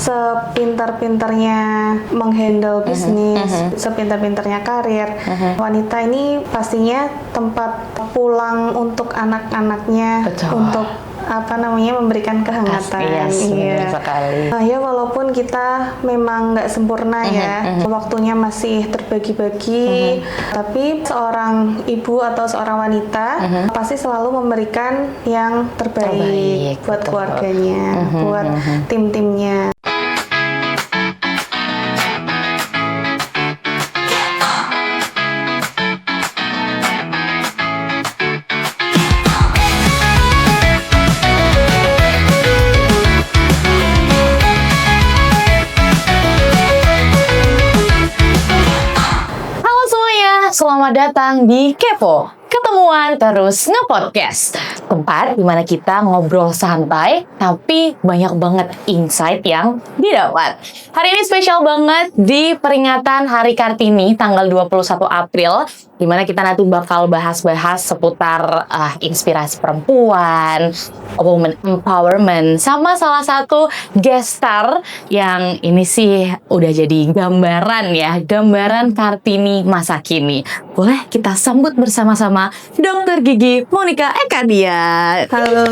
sepintar-pintarnya menghandle bisnis, sepintar-pintarnya karir, wanita ini pastinya tempat pulang untuk anak-anaknya, untuk memberikan kehangatan. Iya, sekali. Ya walaupun kita memang nggak sempurna ya, waktunya masih terbagi-bagi, tapi seorang ibu atau seorang wanita pasti selalu memberikan yang terbaik buat keluarganya, buat tim-timnya. Selamat datang di Kepo, ketemuan terus nge-podcast. Tempat dimana kita ngobrol santai, tapi banyak banget insight yang didapat. Hari ini spesial banget di peringatan Hari Kartini, tanggal 21 April, dimana kita nanti bakal bahas-bahas seputar inspirasi perempuan, women empowerment, sama salah satu guest star yang ini sih udah jadi gambaran Kartini masa kini. Boleh kita sambut bersama-sama Dr. Gigi Monica Ekadia. Halo.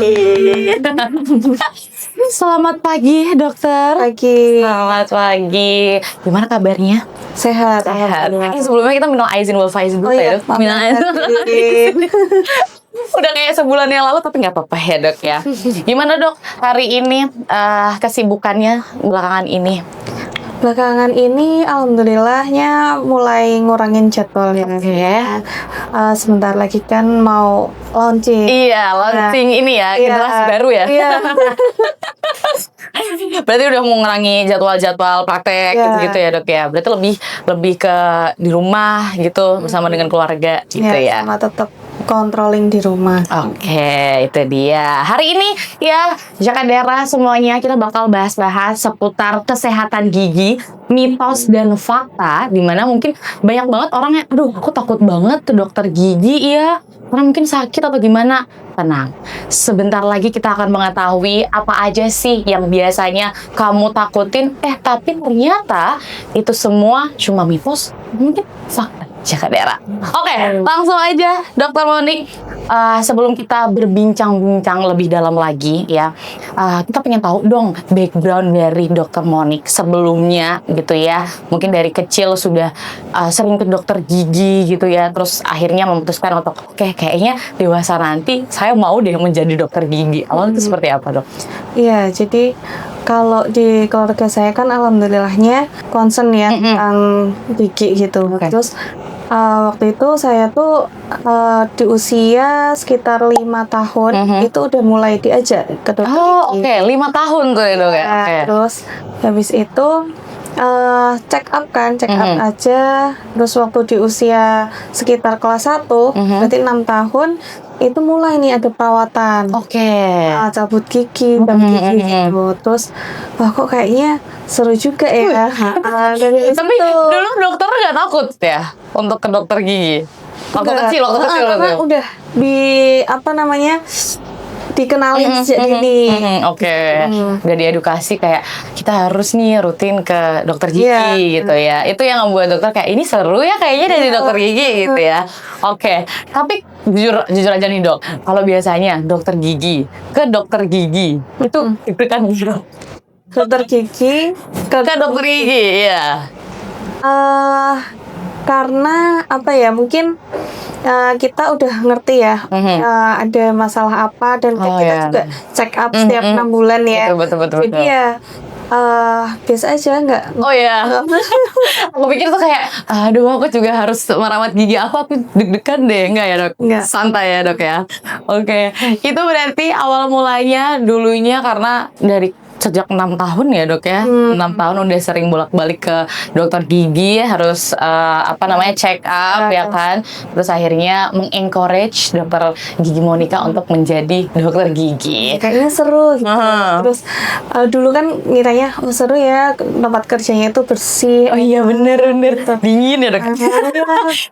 Selamat pagi, dokter. Pagi. Selamat pagi. Gimana kabarnya? Sehat. Sebelumnya kita minal aizin wal faizin dulu ya, dok. Minal aizin. Udah kayak sebulan yang lalu, tapi nggak apa-apa ya, dok ya. Gimana, dok? Hari ini kesibukannya belakangan ini? Belakangan ini alhamdulillahnya mulai ngurangin jadwal ya. Sebentar lagi kan mau launching. Iya, launching ini ya, generasi baru ya. Iya. Berarti udah mau ngurangi jadwal-jadwal praktek gitu ya, dok ya. Berarti lebih ke di rumah gitu bersama dengan keluarga gitu ya. Sama tetap controlling di rumah. Oke, itu dia. Hari ini ya, Jakadera semuanya kita bakal bahas-bahas seputar kesehatan gigi, mitos dan fakta, dimana mungkin banyak banget orang yang, aduh aku takut banget ke dokter gigi ya, karena mungkin sakit atau gimana. Tenang, sebentar lagi kita akan mengetahui apa aja sih yang biasanya kamu takutin, tapi ternyata itu semua cuma mitos, mungkin fakta. Jakadera. Oke, langsung aja Dokter Monik. Sebelum kita berbincang-bincang lebih dalam lagi ya, kita pengen tahu dong background dari Dokter Monik sebelumnya gitu ya. Mungkin dari kecil sudah sering ke dokter gigi gitu ya, terus akhirnya memutuskan untuk kayaknya dewasa nanti saya mau deh menjadi dokter gigi. Awalnya itu seperti apa, dok? Iya, jadi kalau di keluarga saya kan alhamdulillahnya concern ya tentang gigi gitu. Terus waktu itu saya tuh di usia sekitar 5 tahun itu udah mulai diajak ke dokter gigi. 5 tahun tuh ya, dok ya. Terus habis itu check up aja. Terus waktu di usia sekitar kelas 1 berarti 6 tahun itu mulai nih ada perawatan. Cabut gigi gitu. Terus kok kayaknya seru juga ya. Tapi dulu dokter nggak takut ya untuk ke dokter gigi? Waktu kecil karena udah dikenalin sejak dini. Udah diedukasi kayak kita harus nih rutin ke dokter gigi gitu ya. Itu yang membuat dokter kayak ini seru ya kayaknya dari dokter gigi gitu ya. Tapi jujur aja nih, dok, kalau biasanya dokter gigi ke dokter gigi itu kan dokter gigi ke dokter gigi ya. Karena mungkin kita udah ngerti ya ada masalah apa, dan kita juga check up setiap 6 bulan ya. Betul. Jadi ya biasa aja nggak. Aku pikir tuh kayak aduh aku juga harus merawat gigi aku deg-degan deh. Enggak ya, dok? Enggak. Santai ya, dok ya. Itu berarti awal mulanya dulunya karena dari sejak 6 tahun ya, dok ya. 6 tahun udah sering bolak-balik ke dokter gigi, harus check up ya kan. Terus akhirnya mengencourage dokter Gigi Monica untuk menjadi dokter gigi. Kayaknya seru gitu. Terus dulu kan ngiranya seru ya, tempat kerjanya itu bersih. Iya bener. Dingin ya, dok.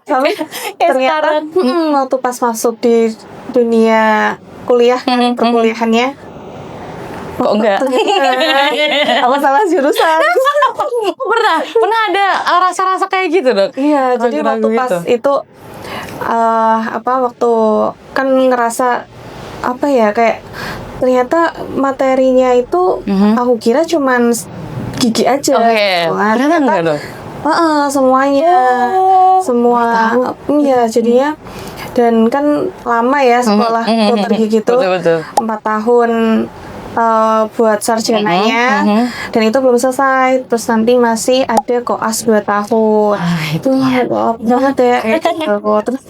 Tapi ternyata waktu pas masuk di dunia kuliah perkuliahannya Kok enggak? Apa salah jurusan? pernah ada rasa-rasa kayak gitu, Dok? Iya, jadi waktu Ragu-ragu pas gitu. itu waktu kan ngerasa apa ya, kayak ternyata materinya itu aku kira cuman gigi aja. Oke, Wah, ternyata enggak, Dok? semuanya, semua, iya jadinya. Dan kan lama ya sekolah dokter gigi itu, Betul. 4 tahun buat sarjananya, dan itu belum selesai. Terus nanti masih ada koas 2 tahun. Itu Banget ya. Terus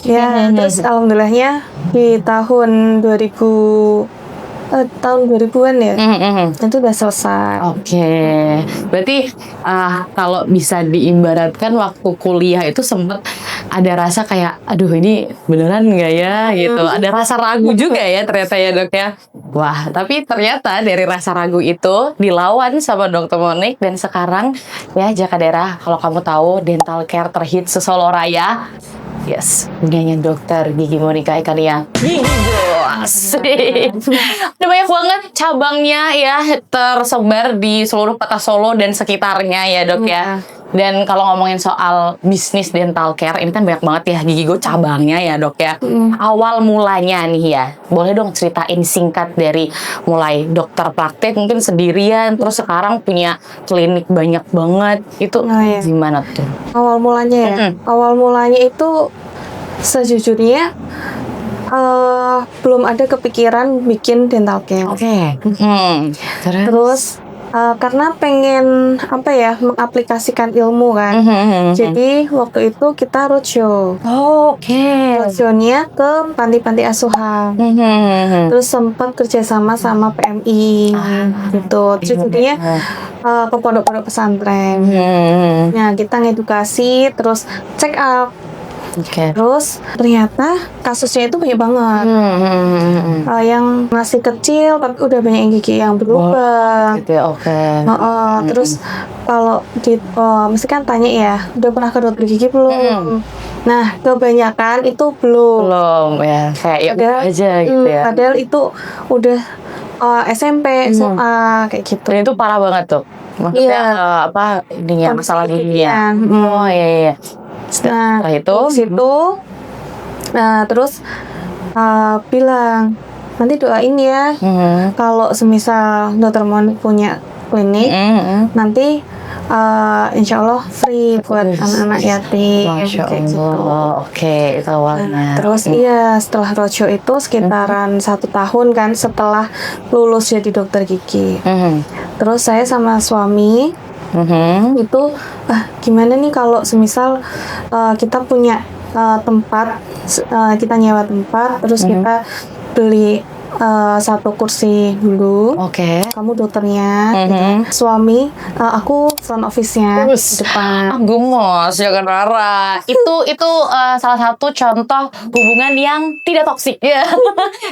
terus alhamdulillahnya di tahun 2000-an ya, itu udah selesai. Oke, berarti kalau bisa diibaratkan waktu kuliah itu sempat ada rasa kayak, aduh ini beneran nggak ya gitu. Ada rasa ragu juga ya ternyata ya, Dok ya. Wah, tapi ternyata dari rasa ragu itu dilawan sama Dokter Monik, dan sekarang ya Jaka Daerah, kalau kamu tahu dental care terhits se-Solo Raya. Yes, punyanya Dokter Gigi Monika Ekaria. Asik. Ada banyak banget cabangnya ya, tersebar di seluruh kota Solo dan sekitarnya ya, Dok ya. Dan kalau ngomongin soal bisnis dental care, ini kan banyak banget ya Gigi Go cabangnya ya, Dok ya. Awal mulanya nih ya, boleh dong ceritain singkat dari mulai dokter praktek mungkin sendirian, terus sekarang punya klinik banyak banget. Itu Iya. gimana tuh? Awal mulanya ya. Awal mulanya itu sejujurnya belum ada kepikiran bikin dental care. Oke. Terus karena pengen mengaplikasikan ilmu kan. Jadi waktu itu kita roadshow. Oke. Roadshow-nya ke panti-panti asuhan. Terus sempat kerjasama sama PMI gitu. Terus jadinya ke pondok-pondok pesantren. Nah, kita ngedukasi, terus check up. Oke. Terus ternyata kasusnya itu banyak banget. Yang masih kecil tapi udah banyak yang gigi yang berubah. Gitu ya, oke. Terus kalau mesti kan tanya ya, udah pernah ke dokter gigi belum? Nah, kebanyakan itu belum. Belum ya, kayak ya udah aja gitu ya. Padahal itu udah SMP, SMA kayak gitu. Dan itu parah banget tuh. Maksudnya ininya masalah giginya. Oh iya. Nah, Setelah itu terus bilang, nanti doain ya, kalau semisal Dokter Monik punya klinik, nanti insya Allah free buat anak-anak yatim. Masya kayak gitu. Allah. Oke, itu awalnya. Terus setelah roadshow itu sekitaran 1 tahun kan setelah lulus jadi dokter gigi. Terus saya sama suami itu gimana nih kalau semisal kita punya tempat, kita nyewa tempat, terus kita beli 1 kursi dulu. Oke. Kamu dokternya, gitu. Suami, aku front office-nya di depan. Gemes ya kan, Rara. Itu salah satu contoh hubungan yang tidak toksik ya.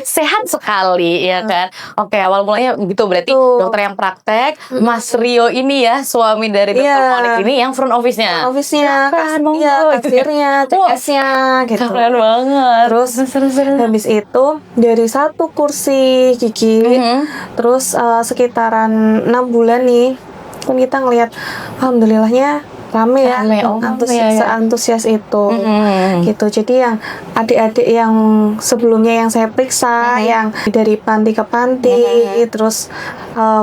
Sehat sekali ya kan. Oke, awal mulanya gitu berarti dokter yang praktek, Mas Rio ini ya suami dari Dokter Monik ini yang front office-nya. Office-nya, kasirnya, CS-nya gitu. Keren banget. Terus habis itu dari 1 kursi gigi, terus sekitaran 6 bulan nih, kan kita ngelihat alhamdulillahnya rame ya, antusias itu, gitu. Jadi yang adik-adik yang sebelumnya yang saya periksa, yang dari panti ke panti, terus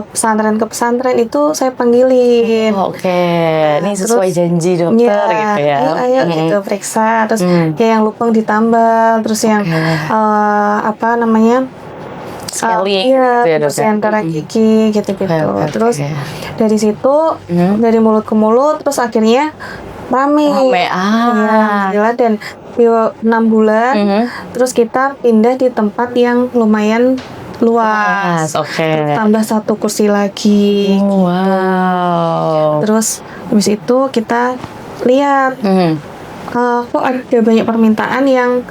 pesantren ke pesantren itu saya panggilin. Oke, ini sesuai janji dokter gitu ya. Ayo gitu periksa, terus ya yang lubang ditambal, terus yang Scaling terus antara gigi gitu-gitu. Terus dari situ dari mulut ke mulut, terus akhirnya rame. Alhamdulillah, dan 6 bulan terus kita pindah di tempat yang lumayan luas. Terus tambah 1 kursi lagi. Wow. Terus habis itu kita lihat kok ada banyak permintaan yang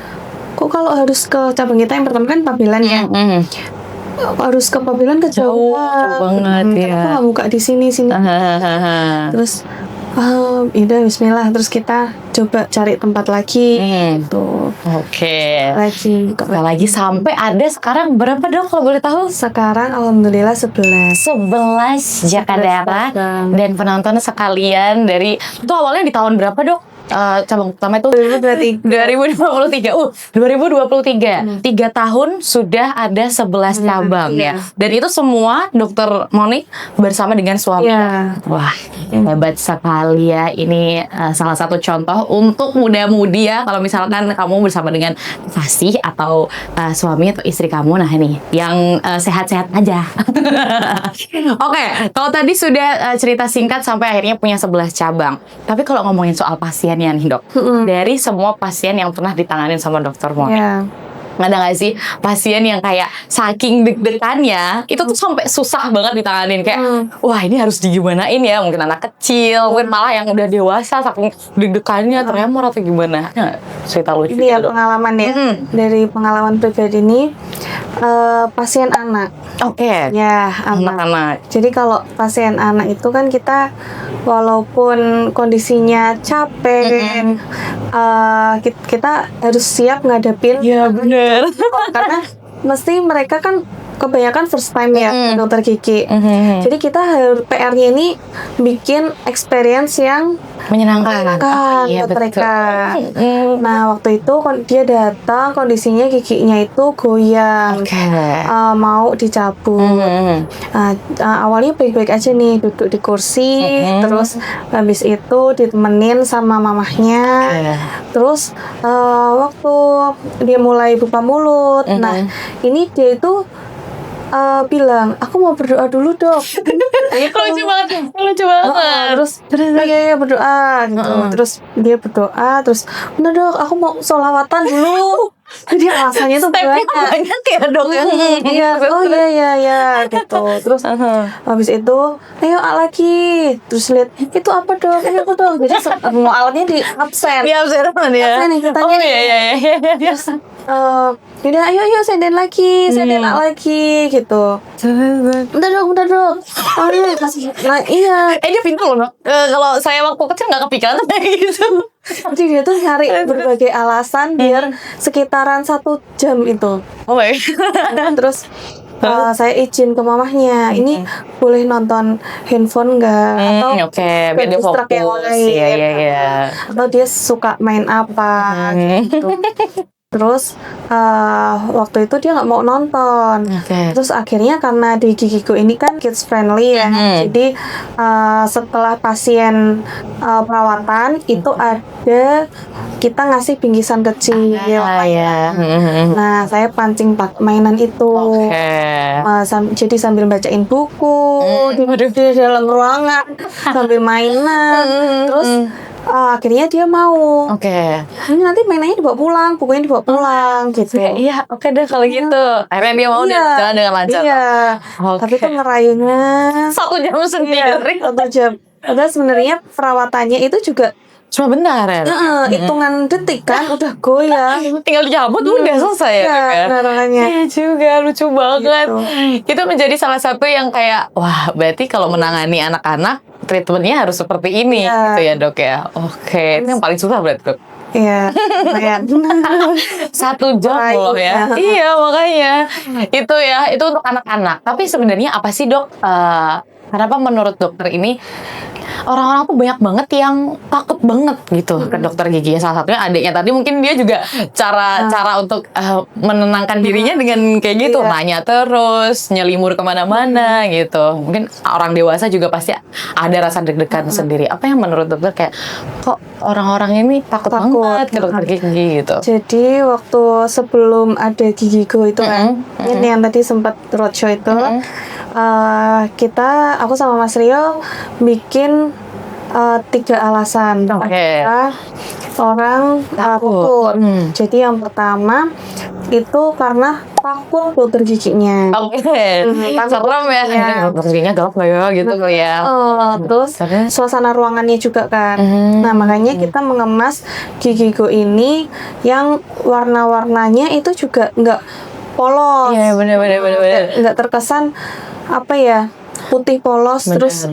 kok kalau harus ke cabang kita yang pertama kan Pabelan ya. Harus ke Pabelan kejauhan. Jauh banget ya. Kenapa nggak buka di sini? Terus Udah Bismillah, terus kita coba cari tempat lagi gitu. Oke. Lagi Sampai ada sekarang berapa dok kalau boleh tahu? sekarang alhamdulillah 11 Jaka Darah dan penonton sekalian dari itu awalnya di tahun berapa dok? Cabang pertama itu 2023. 2023. 3 tahun sudah ada 11 cabang ya. Dan itu semua Dokter Moni bersama dengan suami. Wah, hebat sekali ya. Ini salah satu contoh untuk muda-mudi ya. Kalau misalkan kamu bersama dengan kasih atau suami atau istri kamu, nah ini yang sehat-sehat aja. Oke, kalau tadi sudah cerita singkat sampai akhirnya punya 11 cabang. Tapi kalau ngomongin soal pasiennya nih dok, dari semua pasien yang pernah ditanganin sama Dokter Moni, ada nggak sih pasien yang kayak saking deg-degannya itu tuh sampai susah banget ditanganin kayak wah ini harus digimanain ya, mungkin anak kecil, mungkin malah yang udah dewasa saking deg-degannya tremor atau gimana? Cerita lucu ini ya pengalaman ya, dari pengalaman pribadi ini, pasien anak. Ya, anak. Jadi kalau pasien anak itu kan kita walaupun kondisinya capek, kita harus siap ngadepin. Ya bener. Karena mesti mereka kan kebanyakan first time ya dokter gigi. Jadi kita PR-nya ini bikin experience yang menyenangkan buat mereka. Nah waktu itu dia datang kondisinya giginya itu goyang, mau dicabut. Awalnya baik-baik aja nih, duduk di kursi, terus habis itu ditemenin sama mamahnya. Terus waktu dia mulai buka mulut, nah ini dia itu bilang, aku mau berdoa dulu dok. Lucu banget. Terus ya berdoa gitu. Terus dia berdoa, terus bener dok, aku mau sholawatan dulu. Jadi alasannya tuh banyak ya dok ya. Iya gitu. Terus habis itu ayo lagi. Terus lihat itu apa dok, ini apa dok. Jadi semua alatnya di absen. Di absen ya. Iya. Terus yaudah ayo senden lagi gitu. Bentar dok. Iya. Dia pintar loh. Kalau saya waktu kecil nggak kepikiran kayak gitu. Jadi dia tuh nyari berbagai alasan biar sekitaran 1 jam itu. Terus saya izin ke mamahnya, ini boleh nonton handphone nggak? Atau biar dia fokus. Iya. Atau dia suka main apa gitu. Terus waktu itu dia nggak mau nonton. Terus akhirnya karena di Gigiku ini kan kids friendly ya, jadi setelah pasien perawatan itu ada kita ngasih bingkisan kecil. Nah saya pancing mainan itu. Jadi sambil bacain buku di dalam ruangan sambil mainan. Terus akhirnya dia mau. Ini nanti mainannya dibawa pulang, bukunya dibawa pulang gitu. Iya, deh kalau gitu. Akhirnya dia mau jalan dengan lancar. Tapi kan ngerayunya 1 jam sendiri. 1 jam. Padahal sebenarnya perawatannya itu juga cuma bentar ya. Hitungan detik kan udah goyang. Tinggal dicabut udah selesai ya. Iya juga lucu banget. Itu menjadi salah satu yang kayak wah berarti kalau menangani anak-anak treatmentnya harus seperti ini gitu ya dok ya. Itu yang paling susah berarti dok. Iya, lumayan. 1 jam loh ya. Iya makanya itu untuk anak-anak. Tapi sebenarnya apa sih dok? Kenapa menurut dokter ini orang-orang tuh banyak banget yang takut banget gitu ke dokter gigi? Salah satunya adiknya tadi, mungkin dia juga cara untuk menenangkan dirinya dengan kayak gitu, nanya terus, nyelimur kemana-mana gitu. Mungkin orang dewasa juga pasti ada rasa deg-degan sendiri. Apa yang menurut dokter kayak kok orang-orang ini takut banget ke dokter gigi gitu? Jadi waktu sebelum ada Gigigo itu kan, ini yang tadi sempat roadshow itu, aku sama Mas Rio bikin 3 alasan orang takut. Jadi yang pertama itu karena takut dokter giginya. Serem ya. Dokter giginya galak nggak ya gitu ya. Terus suasana ruangannya juga kan. Nah makanya kita mengemas Gigigo ini yang warna-warnanya itu juga nggak polos. Iya benar. Nggak terkesan apa ya, putih polos terus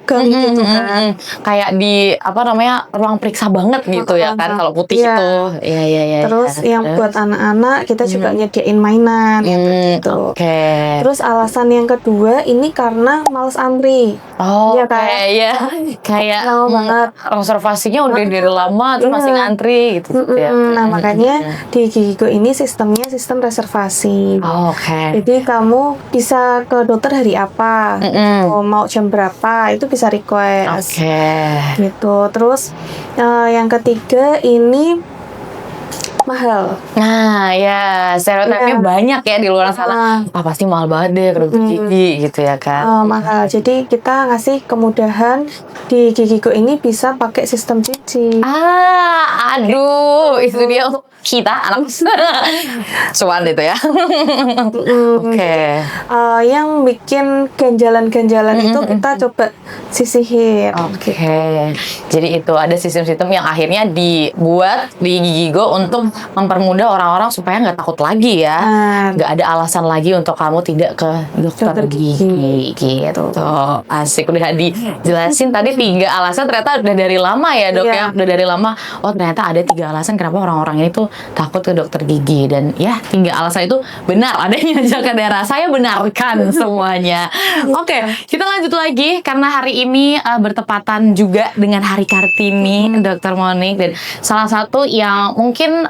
tegang gitu kan. Kayak di apa namanya ruang periksa banget gitu ya kan kalau putih Iya. itu. Iya. Terus yang buat anak-anak kita juga nyediain mainan gitu. Oke. Terus alasan yang kedua ini karena males antri. Oh, Iya kan? ya. Kayak Lama banget. reservasinya udah dari lama terus masih ngantri gitu ya. Nah, makanya di Gigigo ini sistemnya sistem reservasi. Oke. Jadi kamu bisa ke dokter hari apa, gitu. Mau jam berapa, itu bisa request. Oke. Gitu. Terus yang ketiga ini mahal. Nah, ya stereotipnya banyak ya di luar sana. Pasti mahal banget deh ke dokter gigi gitu ya kan. Mahal. Jadi kita ngasih kemudahan di Gigigo ini bisa pakai sistem cici. Aduh, itu dia untuk kita anak cuan itu ya. Oke. Yang bikin ganjalan-ganjalan itu kita coba sisihin. Oke. Jadi itu ada sistem-sistem yang akhirnya dibuat di Gigigo untuk mempermudah orang-orang supaya nggak takut lagi ya. Nggak ada alasan lagi untuk kamu tidak ke dokter gigi gitu. Asik, udah dijelasin tadi 3 alasan, ternyata udah dari lama ya dok ya. Udah dari lama. Oh ternyata ada 3 alasan kenapa orang-orang ini tuh takut ke dokter gigi. Dan ya 3 alasan itu benar adanya Jaka Dara. Saya benarkan semuanya. Oke, kita lanjut lagi karena hari ini bertepatan juga dengan Hari Kartini Dokter Monik, dan salah satu yang mungkin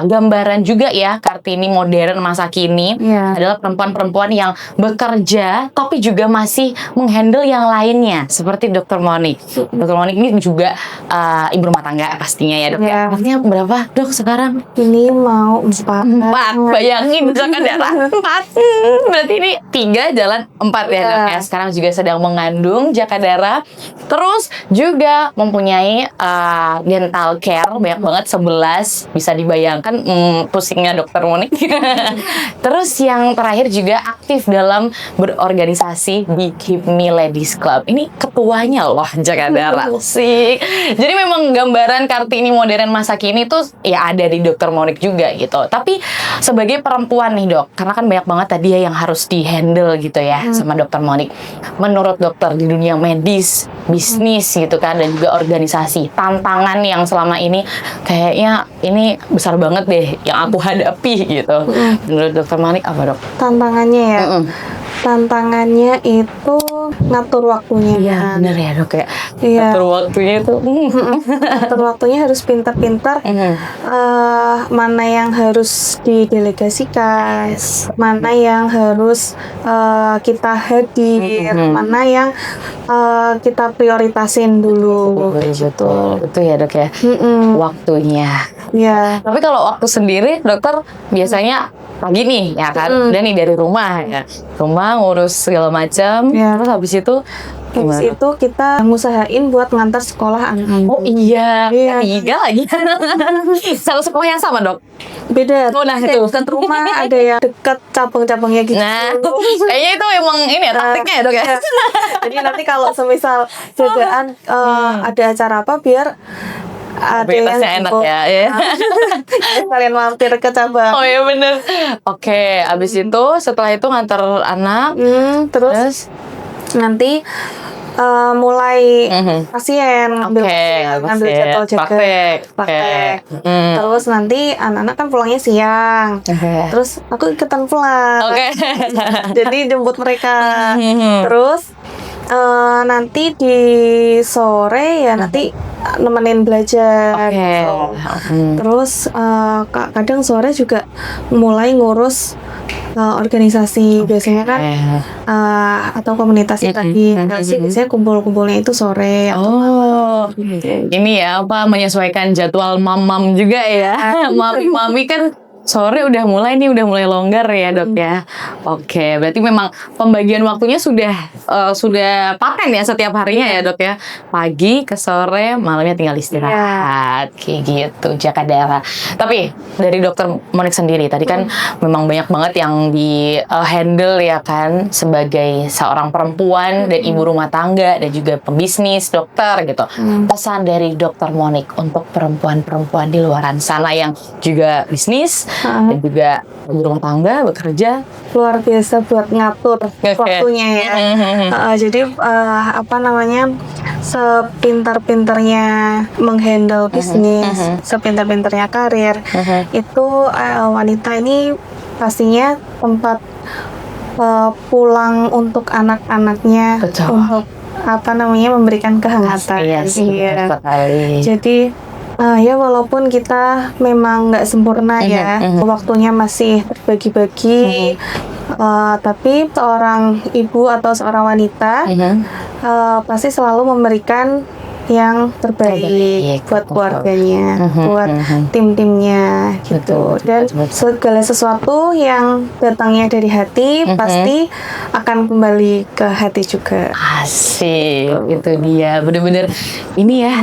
gambaran juga ya Kartini modern masa kini adalah perempuan-perempuan yang bekerja tapi juga masih menghandle yang lainnya seperti Dokter Monik. Dokter Monik ini juga ibu rumah tangga pastinya ya dok. Pastinya berapa dok sekarang? Ini mau 4. Bayangin Jaka Dara 4. Berarti ini 3 jalan 4 ya dok ya. Sekarang juga sedang mengandung Jaka Dara. Terus juga mempunyai dental care banyak banget 11, bisa dibayangkan pusingnya Dokter Monik. Terus yang terakhir juga aktif dalam berorganisasi di Keep Me Ladies Club. Ini ketuanya loh Jaka Dara. Sih. Jadi memang gambaran Kartini modern masa kini tuh ya ada di Dokter Monik juga gitu. Tapi sebagai perempuan nih dok, karena kan banyak banget tadi ya yang harus di-handle gitu ya sama Dokter Monik. Menurut dokter di dunia medis, bisnis gitu kan, dan juga organisasi, tantangan yang selama ini kayaknya ini besar banget deh yang aku hadapi gitu. Menurut Dokter Monik apa dok? Tantangannya ya? Tantangannya itu ngatur waktunya. Iya bener ya dok ya. Ngatur waktunya itu. Ngatur waktunya harus pintar-pintar. Mana yang harus didelegasikan, mana yang harus kita hadir, mana yang kita prioritasin dulu. Betul, itu ya dok ya. Waktunya. Ya. Tapi kalau waktu sendiri dokter biasanya pagi nih ya kan, udah nih dari rumah ya, rumah ngurus segala macam, terus habis itu habis itu kita ngusahain buat ngantar sekolah anak. Oh iya, 3 lagi. Satu sekolah yang sama dok? Beda. Oh nah itu dekat rumah, ada yang dekat cabang-cabangnya gitu. Nah, kayaknya itu emang ini ya taktiknya ya dok ya. Jadi nanti kalau semisal jadaan ada acara apa, biar ada yang enak ya. kalian mampir ke cabang. Oh iya bener. Oke, abis itu setelah itu ngantar anak, terus nanti mulai pasien ngambil jadwal jaga praktek. Terus nanti anak-anak kan pulangnya siang. Terus aku ikutan pulang. Jadi jemput mereka. Terus nanti di sore ya nanti nemenin belajar. Terus kadang sore juga mulai ngurus organisasi biasanya kan atau komunitas tadi. Biasanya kumpul-kumpulnya itu sore. Ini ya apa menyesuaikan jadwal mam-mam juga ya. Mami kan sore udah mulai longgar ya dok ya. Oke, berarti memang pembagian waktunya sudah paten ya setiap harinya ya dok ya. Pagi ke sore, malamnya tinggal istirahat. Kayak gitu Jaka Dara. Tapi dari Dokter Monik sendiri tadi kan memang banyak banget yang di handle ya kan sebagai seorang perempuan dan ibu rumah tangga dan juga pebisnis dokter gitu. Pesan dari Dokter Monik untuk perempuan-perempuan di luaran sana yang juga bisnis dan juga di rumah tangga bekerja. Luar biasa buat ngatur waktunya ya. Jadi apa namanya, sepintar-pintarnya menghandle bisnis, sepintar-pintarnya karir, itu wanita ini pastinya tempat pulang untuk anak-anaknya, Betul. untuk apa namanya, memberikan kehangatan. Iya sih, betul sekali. Jadi ya walaupun kita memang nggak sempurna ya, waktunya masih terbagi-bagi, tapi seorang ibu atau seorang wanita pasti selalu memberikan yang terbaik buat keluarganya, buat tim-timnya gitu. Dan segala sesuatu yang datangnya dari hati pasti akan kembali ke hati juga. Asik, itu dia. Bener-bener ini ya,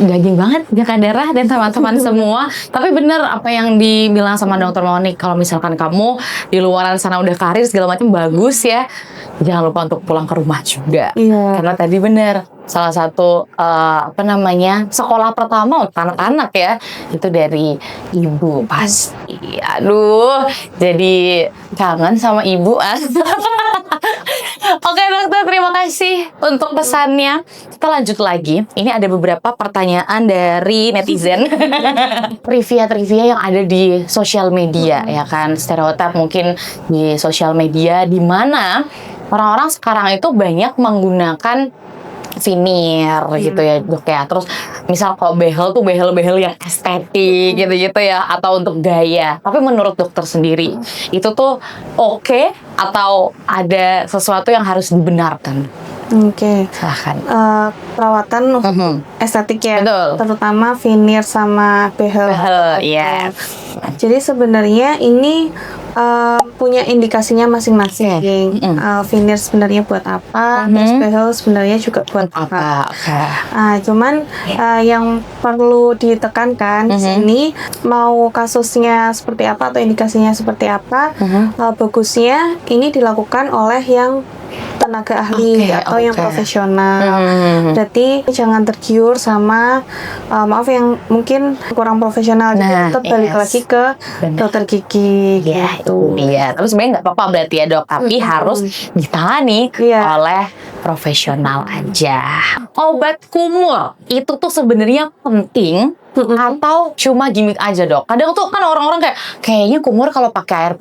daging banget Jaka Darah dan teman-teman semua. Tapi bener apa yang dibilang sama Dokter Monik, kalau misalkan kamu di luaran sana udah karir segala macam bagus ya, jangan lupa untuk pulang ke rumah juga. Karena tadi bener, salah satu apa namanya, sekolah pertama untuk anak-anak ya, itu dari ibu pasti. Aduh, jadi kangen sama ibu. Oke dokter, terima kasih untuk pesannya. Kita lanjut lagi. Ini ada beberapa pertanyaan dari netizen. Trivia-trivia yang ada di sosial media ya kan. Stereotip mungkin di sosial media, di mana orang-orang sekarang itu banyak menggunakan veneer gitu ya dok ya. Terus misal kalau behel tuh behel-behel yang estetik gitu-gitu ya, atau untuk gaya. Tapi menurut dokter sendiri itu tuh oke atau ada sesuatu yang harus dibenarkan? Silahkan. Perawatan estetik ya, terutama veneer sama behel. Yes. Jadi sebenarnya ini punya indikasinya masing-masing. Veneer sebenarnya buat apa, terus behel sebenarnya juga buat apa. Cuman yang perlu ditekankan di sini, mau kasusnya seperti apa atau indikasinya seperti apa, bagusnya ini dilakukan oleh yang tenaga ahli atau yang profesional. Berarti jangan tergiur sama maaf yang mungkin kurang profesional. Jadi tetap balik lagi ke dokter gigi gitu. Iya, tapi sebenarnya nggak apa-apa berarti ya dok, tapi harus ditangani oleh profesional aja. Obat kumur itu tuh sebenarnya penting atau cuma gimmick aja dok? Kadang tuh kan orang-orang kayaknya kumur kalau pakai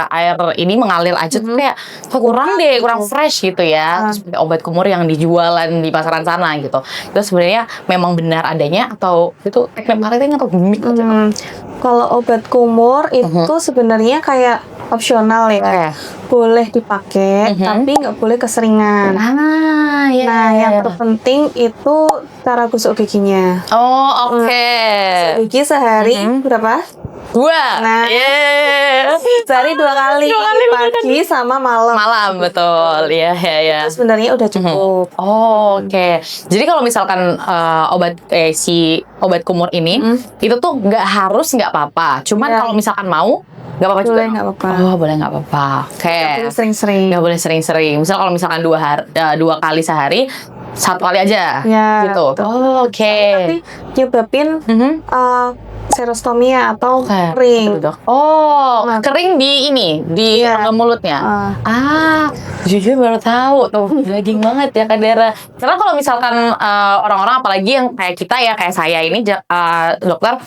air ini mengalir aja tuh kayak kurang fresh gitu ya. Terus obat kumur yang dijualan di pasaran sana gitu. Itu sebenarnya memang benar adanya atau itu teknik marketing atau gimmick aja? Kalau obat kumur itu sebenarnya kayak opsional ya, boleh dipakai tapi nggak boleh keseringan. Yang terpenting itu cara gosok giginya. Gosok gigi sehari berapa? 2. Sehari 2 kali, pagi sama malam. Betul. Iya. Sebenarnya udah cukup. Jadi kalau misalkan si obat kumur ini itu tuh nggak apa-apa. Cuman kalau misalkan mau nggak apa-apa juga. Boleh nggak apa-apa. Nggak boleh sering-sering. Nggak boleh sering-sering. Misal kalau misalkan 2 kali sehari, 1 kali aja. Gitu. Tapi nyebabin serostomia atau kering. Kering di mulutnya. Jujur baru tahu tuh, daging banget ya Kak Dara. Karena kalau misalkan orang-orang apalagi yang kayak kita ya, kayak saya ini dokter,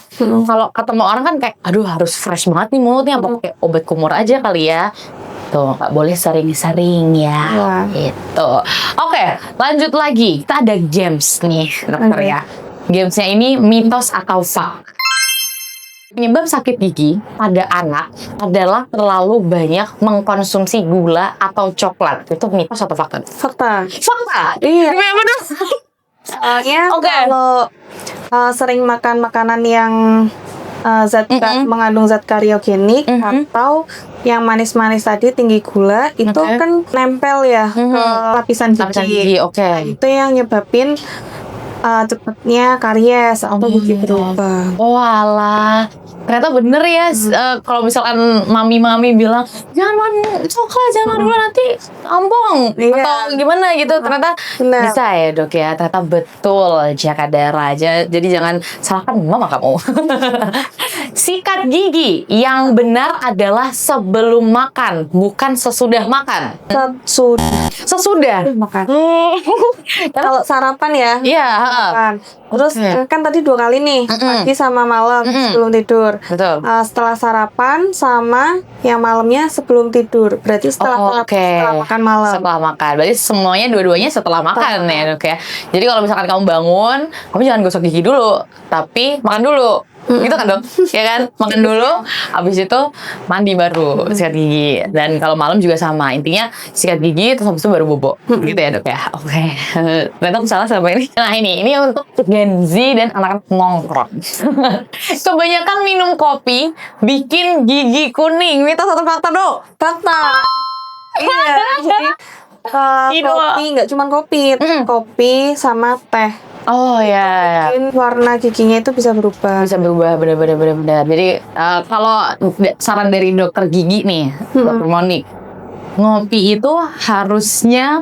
kalau ketemu orang kan kayak aduh harus fresh banget nih mulutnya, pakai obat kumur aja kali ya. Tuh, nggak boleh sering-sering ya. Gitu. Oke, lanjut lagi. Kita ada games nih dokter ya. Gamesnya ini mitos atau fakta. Penyebab sakit gigi pada anak adalah terlalu banyak mengkonsumsi gula atau coklat. Itu mitos atau fakta? Fakta. Iya. Benar. Kalau sering makan makanan yang mengandung zat kariogenik atau yang manis-manis tadi, tinggi gula, itu kan nempel ya ke lapisan gigi. Itu yang nyebabin cepatnya karies atau gigi berubah. Ternyata bener ya. Kalau misalkan mami-mami bilang jangan makan coklat, jangan makan gula, nanti ambong atau gimana gitu, ternyata bisa ya dok ya. Ternyata betul Jaka Darah aja. Jadi jangan salahkan mama kamu. Sikat gigi yang benar adalah sebelum makan, bukan sesudah makan. Sesudah. Makan. Kalau sarapan ya. Iya, heeh. Makan. Terus kan tadi 2 kali nih, pagi sama malam sebelum tidur. Betul. Setelah sarapan sama yang malamnya sebelum tidur. Berarti setelah makan malam. Setelah makan. Berarti semuanya dua-duanya setelah makan ya, Dok ya. Jadi kalau misalkan kamu bangun, kamu jangan gosok gigi dulu, tapi makan dulu. Gitu kan, Dok? Ya kan? Makan dulu, habis itu mandi baru sikat gigi. Dan kalau malam juga sama. Intinya sikat gigi terus habis itu baru bobo. Gitu ya, Dok ya. Oke. Ternyata aku salah sama ini. Nah, ini untuk Gen Z dan anak-anak nongkrong. Kebanyakan minum kopi bikin gigi kuning. Mitos atau fakta, Dok? Fakta. Iya. Jadi kopi nggak cuma kopi, kopi sama teh. Oh ya. Mungkin warna giginya itu bisa berubah. Bisa berubah, benar. Jadi kalau saran dari dokter gigi nih, Dokter Moni, ngopi itu harusnya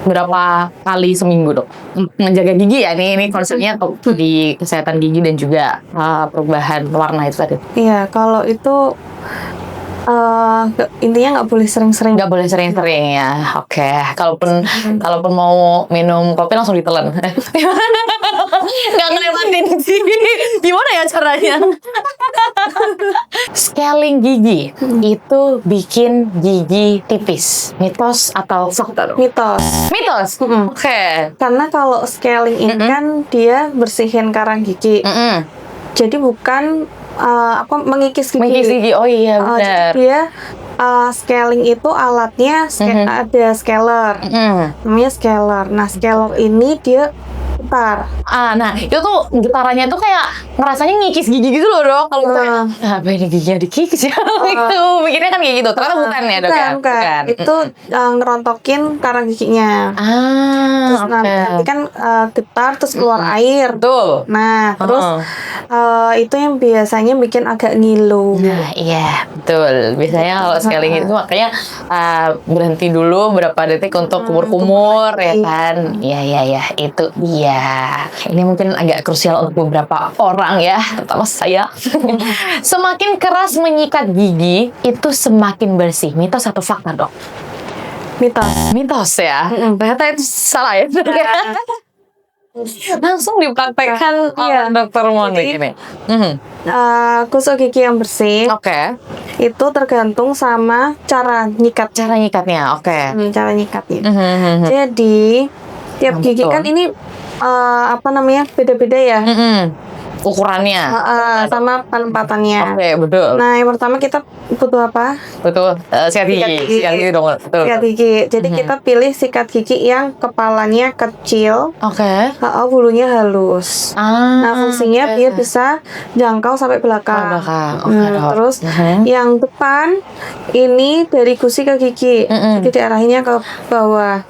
berapa kali seminggu, Dok? Menjaga gigi ya, ini konsepnya di kesehatan gigi dan juga perubahan warna itu tadi. Iya, kalau itu intinya nggak boleh sering-sering. Nggak boleh sering-sering ya. Oke. Kalaupun mau minum kopi langsung ditelan. Nggak ngelewatin sih. Gimana ya caranya? Scaling gigi itu bikin gigi tipis. Mitos atau fakta? Mitos. Mitos. Oke. Karena kalau scaling ini kan dia bersihin karang gigi. Jadi bukan mengikis gigi. Mengikis gigi. Oh iya benar. Jadi dia scaling itu alatnya ada scaler. Namanya scaler. Nah, scaler ini dia putar. Nah itu tuh getarannya tuh kayak ngerasanya ngikis gigi gitu loh, Dok. Kalau misalnya apa ini giginya dikikis ya? Itu mikirnya kan kayak gitu. Ternyata bukan ya, Dok ya? Bukan. Itu ngerontokin karang giginya. Terus nanti kan getar terus keluar air. Betul. Nah, terus itu yang biasanya bikin agak ngilu. Nah, iya, betul. Biasanya kalau scaling itu makanya berhenti dulu berapa detik untuk kumur-kumur ya kan. Iya, itu dia. Ini mungkin agak krusial untuk beberapa orang ya, terutama saya. Semakin keras menyikat gigi itu semakin bersih. Mitos atau fakta, Dok? Mitos ya. Ternyata itu salah ya. Langsung dipraktekkan oleh Dokter Moni ini. Gosok gigi yang bersih. Itu tergantung sama cara nyikat. Cara nyikatnya, cara nyikatnya. Jadi tiap gigi kan ini beda-beda ya. Ukurannya. Sama penempatannya. Betul. Nah, yang pertama kita butuh apa? Betul. Sikat gigi. Sikat gigi dong. Betul. Sikat gigi. Jadi kita pilih sikat gigi yang kepalanya kecil. Bulunya halus. Nah, fungsinya biar bisa jangkau sampai belakang. Terus yang depan ini dari gusi ke gigi. Jadi diarahinnya ke bawah.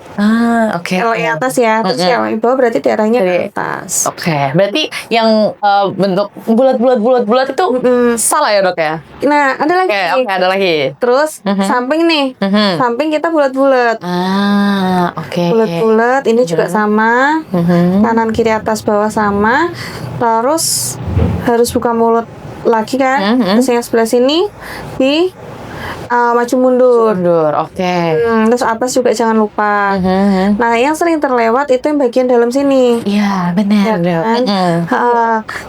Kalau yang atas ya, terus yang bawah berarti diarahinnya ke atas. Berarti yang bentuk bulat itu salah ya, Dok ya? Nah, ada lagi. Ada lagi. Terus samping nih, samping kita bulat-bulat. Bulat-bulat, ini juga sama. Kanan kiri atas bawah sama. Terus harus buka mulut lagi kan. Terus yang sebelah sini di maju mundur. Terus atas juga jangan lupa. Nah, yang sering terlewat itu yang bagian dalam sini. Iya, benar. Kan?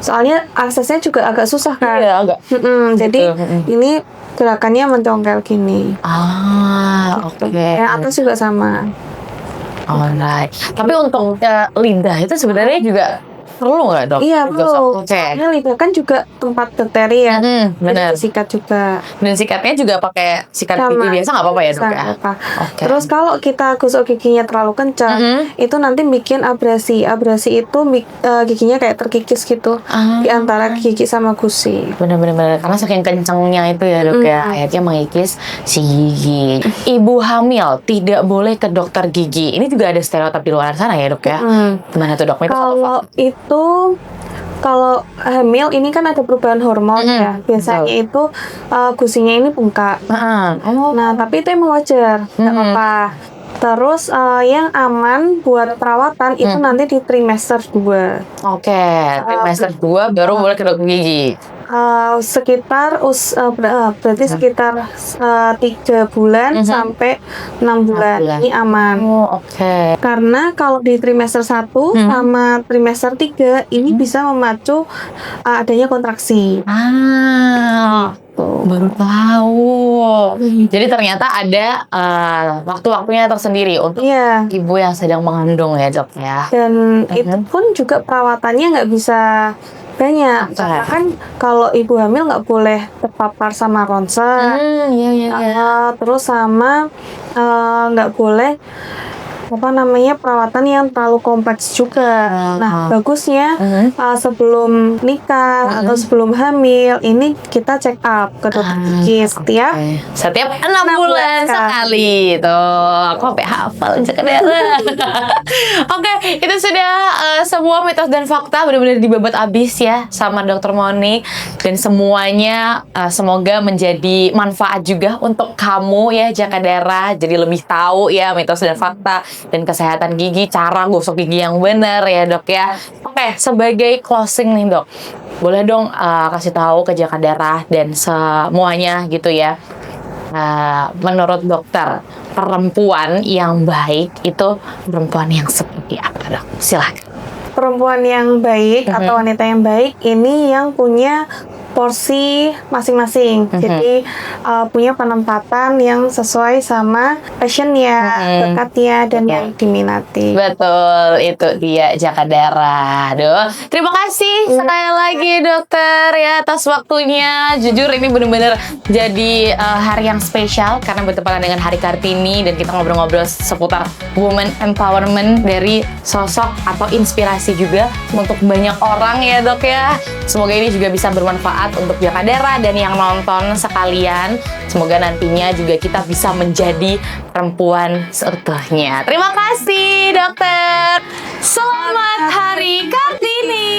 Soalnya aksesnya juga agak susah kan. Iya, agak. Jadi ini gerakannya mencongkel gini. Yang atas juga sama. Alright. Tapi untuk lidah itu sebenarnya juga perlu nggak, Dok? Iya, perlu. Soalnya lidah kan juga tempat bakteri ya. Benar. Sikat juga. Dan sikatnya juga pakai sikat gigi biasa nggak apa-apa ya, Dok ya? Terus kalau kita gosok giginya terlalu kencang, itu nanti bikin abrasi. Abrasi itu giginya kayak terkikis gitu di antara gigi sama gusi. Benar-benar. Karena saking kencangnya itu ya, Dok ya, akhirnya mengikis si gigi. Ibu hamil tidak boleh ke dokter gigi. Ini juga ada stereotip di luar sana ya, Dok ya? Gimana tuh, Dok? Kalau hamil ini kan ada perubahan hormon ya. Biasanya itu gusinya ini bengkak. Nah, tapi itu emang wajar, nggak apa-apa. Terus yang aman buat perawatan itu nanti di trimester 2. Oke, trimester 2 baru boleh ke dokter gigi. Sekitar berarti sekitar 3 bulan sampai 6 bulan. Ini aman. Oh, oke. Karena kalau di trimester 1 sama trimester 3 ini bisa memacu adanya kontraksi. Baru tahu. Jadi ternyata ada waktu-waktunya tersendiri untuk ibu yang sedang mengandung ya, Dok ya. Dan itu pun juga perawatannya nggak bisa banyak. Karena kan kalau ibu hamil nggak boleh terpapar sama ronsen. Terus sama nggak boleh perawatan yang terlalu kompleks juga. Nah, bagusnya sebelum nikah atau sebelum hamil ini kita check up ke dokter gigi setiap 6 bulan sekali. Tuh, aku sampai hafal Jaka Dara. Oke, itu sudah semua mitos dan fakta benar-benar dibabat abis ya sama Dokter Monik, dan semuanya semoga menjadi manfaat juga untuk kamu ya Jaka Dara. Jadi lebih tahu ya mitos dan fakta dan kesehatan gigi, cara gosok gigi yang benar ya Dok ya. Oke, sebagai closing nih Dok, boleh dong kasih tahu ke Jaka Dara dan semuanya gitu ya. Menurut dokter, perempuan yang baik itu perempuan yang seperti apa Dok? Silakan. Perempuan yang baik atau wanita yang baik ini yang punya porsi masing-masing. Jadi punya penempatan yang sesuai sama passionnya, bakatnya, dan yang diminati. Betul, itu dia Jaka Dara. Aduh, terima kasih sekali lagi dokter ya atas waktunya. Jujur ini benar-benar jadi hari yang spesial karena bertepatan dengan Hari Kartini dan kita ngobrol-ngobrol seputar women empowerment dari sosok atau inspirasi juga untuk banyak orang ya Dok ya. Semoga ini juga bisa bermanfaat untuk Jaka Dara dan yang nonton sekalian. Semoga nantinya juga kita bisa menjadi perempuan seutuhnya. Terima kasih dokter. Selamat Hari Kartini.